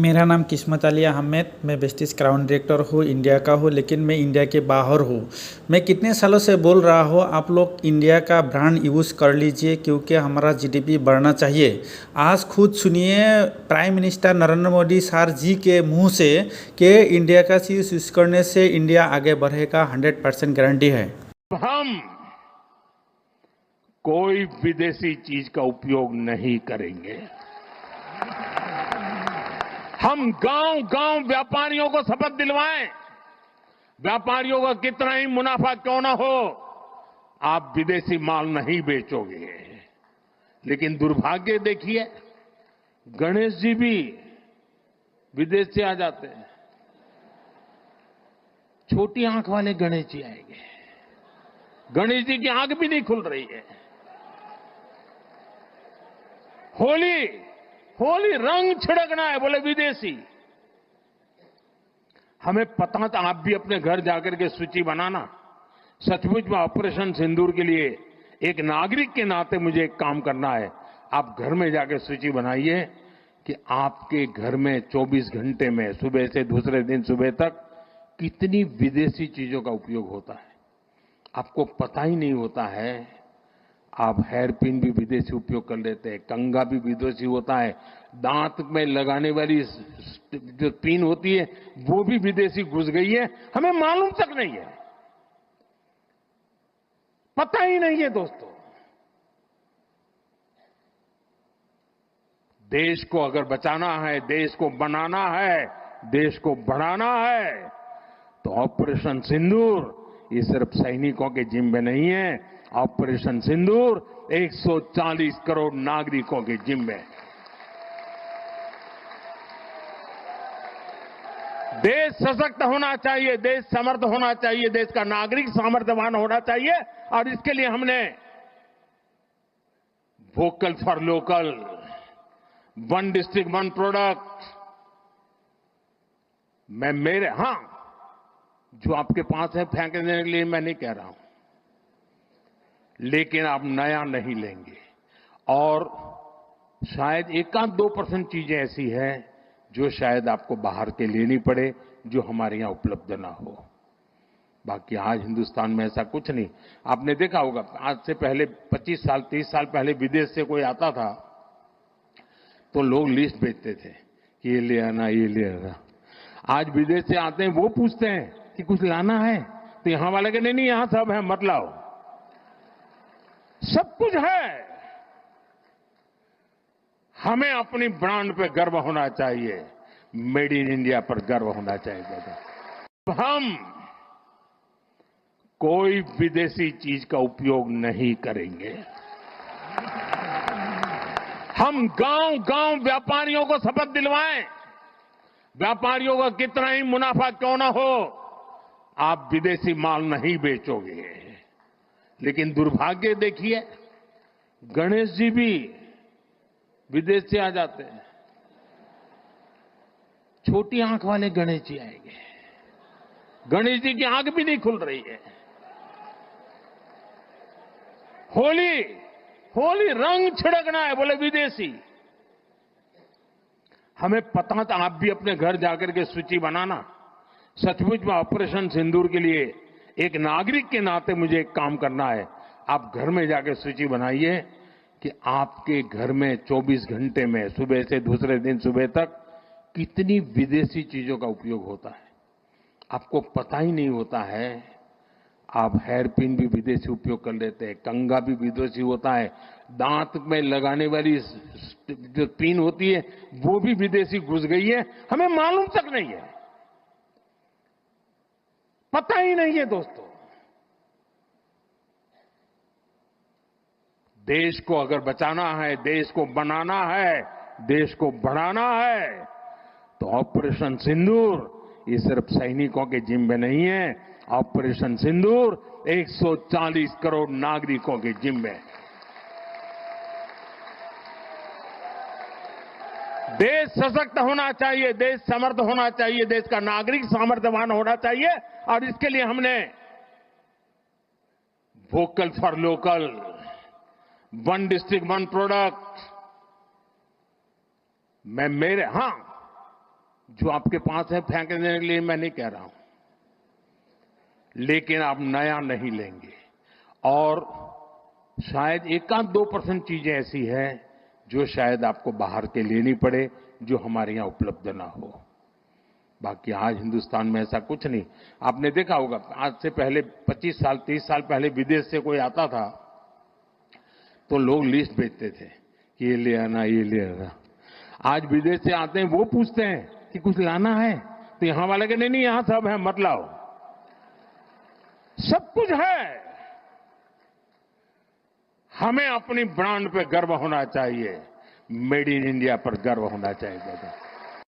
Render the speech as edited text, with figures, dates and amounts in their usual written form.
मेरा नाम किस्मत अली अहमद। मैं बेस्टिस क्राउन डायरेक्टर हूँ, इंडिया का हूँ, लेकिन मैं इंडिया के बाहर हूँ। मैं कितने सालों से बोल रहा हूँ, आप लोग इंडिया का ब्रांड यूज़ कर लीजिए क्योंकि हमारा जीडीपी बढ़ना चाहिए। आज खुद सुनिए prime minister Narendra Modi sir ji के मुंह से कि इंडिया का चीज़ यूज़ करने से इंडिया आगे बढ़ेगा, 100% गारंटी है। हम कोई विदेशी चीज का उपयोग नहीं करेंगे। हम गांव गांव व्यापारियों को शपथ दिलवाएं, व्यापारियों का कितना ही मुनाफा क्यों ना हो, आप विदेशी माल नहीं बेचोगे। लेकिन दुर्भाग्य देखिए, गणेश जी भी विदेश से आ जाते हैं। छोटी आंख वाले गणेश जी आएंगे, गणेश जी की आंख भी नहीं खुल रही है। होली होली रंग छिड़कना है, बोले विदेशी। हमें पता था, आप भी अपने घर जाकर के सूची बनाना। सचमुच में ऑपरेशन सिंदूर के लिए एक नागरिक के नाते मुझे एक काम करना है। आप घर में जाकर सूची बनाइए कि आपके घर में 24 घंटे में सुबह से दूसरे दिन सुबह तक कितनी विदेशी चीजों का उपयोग होता है। आपको पता ही नहीं होता है। आप हेयर पिन भी विदेशी उपयोग कर लेते हैं, कंघा भी विदेशी होता है, दांत में लगाने वाली जो पिन होती है वो भी विदेशी घुस गई है, हमें मालूम तक नहीं है, पता ही नहीं है। दोस्तों, देश को अगर बचाना है, देश को बनाना है, देश को बढ़ाना है, तो ऑपरेशन सिंदूर ये सिर्फ सैनिकों के जिम्मे नहीं है। ऑपरेशन सिंदूर 140 करोड़ नागरिकों के जिम्मे। देश सशक्त होना चाहिए, देश समर्थ होना चाहिए, देश का नागरिक सामर्थ्यवान होना चाहिए। और इसके लिए हमने vocal for local, one district one product, मैं मेरे जो आपके पास है फेंक देने के लिए मैं नहीं कह रहा हूं, लेकिन आप नया नहीं लेंगे। और शायद 1-2% चीजें ऐसी हैं जो शायद आपको बाहर के लेनी पड़े, जो हमारे यहां उपलब्ध ना हो। बाकी आज हिंदुस्तान में ऐसा कुछ नहीं। आपने देखा होगा, आज से पहले 25 साल 30 साल पहले विदेश से कोई आता था तो लोग लिस्ट भेजते थे कि ये ले आना, ये ले आना। आज विदेश से आते हैं, वो पूछते हैं कि कुछ लाना है, तो यहां वाले के नहीं, यहां सब है, मत लाओ, सब कुछ है। हमें अपनी ब्रांड पे गर्व होना चाहिए, मेड इन इंडिया पर गर्व होना चाहिए। हम कोई विदेशी चीज का उपयोग नहीं करेंगे। हम गांव गांव व्यापारियों को शपथ दिलवाएं, व्यापारियों का कितना ही मुनाफा क्यों ना हो, आप विदेशी माल नहीं बेचोगे। लेकिन दुर्भाग्य देखिए, गणेश जी भी विदेश से आ जाते हैं। छोटी आंख वाले गणेश जी आएंगे, गणेश जी की आंख भी नहीं खुल रही है। होली होली रंग छिड़कना है, बोले विदेशी। हमें पता था, आप भी अपने घर जाकर के सूची बनाना। सचमुच में ऑपरेशन सिंदूर के लिए एक नागरिक के नाते मुझे एक काम करना है। आप घर में जाकर सूची बनाइए कि आपके घर में 24 घंटे में सुबह से दूसरे दिन सुबह तक कितनी विदेशी चीजों का उपयोग होता है। आपको पता ही नहीं होता है। आप हेयर पिन भी विदेशी उपयोग कर लेते हैं, कंघा भी विदेशी होता है, दांत में लगाने वाली जो पिन होती है वो भी विदेशी घुस गई है, हमें मालूम तक नहीं है, पता ही नहीं है। दोस्तों, देश को अगर बचाना है, देश को बनाना है, देश को बढ़ाना है, तो ऑपरेशन सिंदूर ये सिर्फ सैनिकों के जिम्मे नहीं है। ऑपरेशन सिंदूर 140 करोड़ नागरिकों के जिम्मे। देश सशक्त होना चाहिए, देश समर्थ होना चाहिए, देश का नागरिक सामर्थ्यवान होना चाहिए। और इसके लिए हमने vocal for local, one district one product, मैं मेरे जो आपके पास है फेंक देने के लिए मैं नहीं कह रहा हूं, लेकिन आप नया नहीं लेंगे। और शायद 1-2% चीजें ऐसी है जो शायद आपको बाहर के लेनी पड़े, जो हमारे यहां उपलब्ध ना हो। बाकी आज हिंदुस्तान में ऐसा कुछ नहीं। आपने देखा होगा, आज से पहले 25 साल 30 साल पहले विदेश से कोई आता था तो लोग लिस्ट भेजते थे कि ये ले आना, ये ले आना। आज विदेश से आते हैं, वो पूछते हैं कि कुछ लाना है, तो यहां वाले के नहीं, यहां सब है, मत लाओ, सब कुछ है। हमें अपनी ब्रांड पे गर्व होना चाहिए, मेड इन इंडिया पर गर्व होना चाहिए।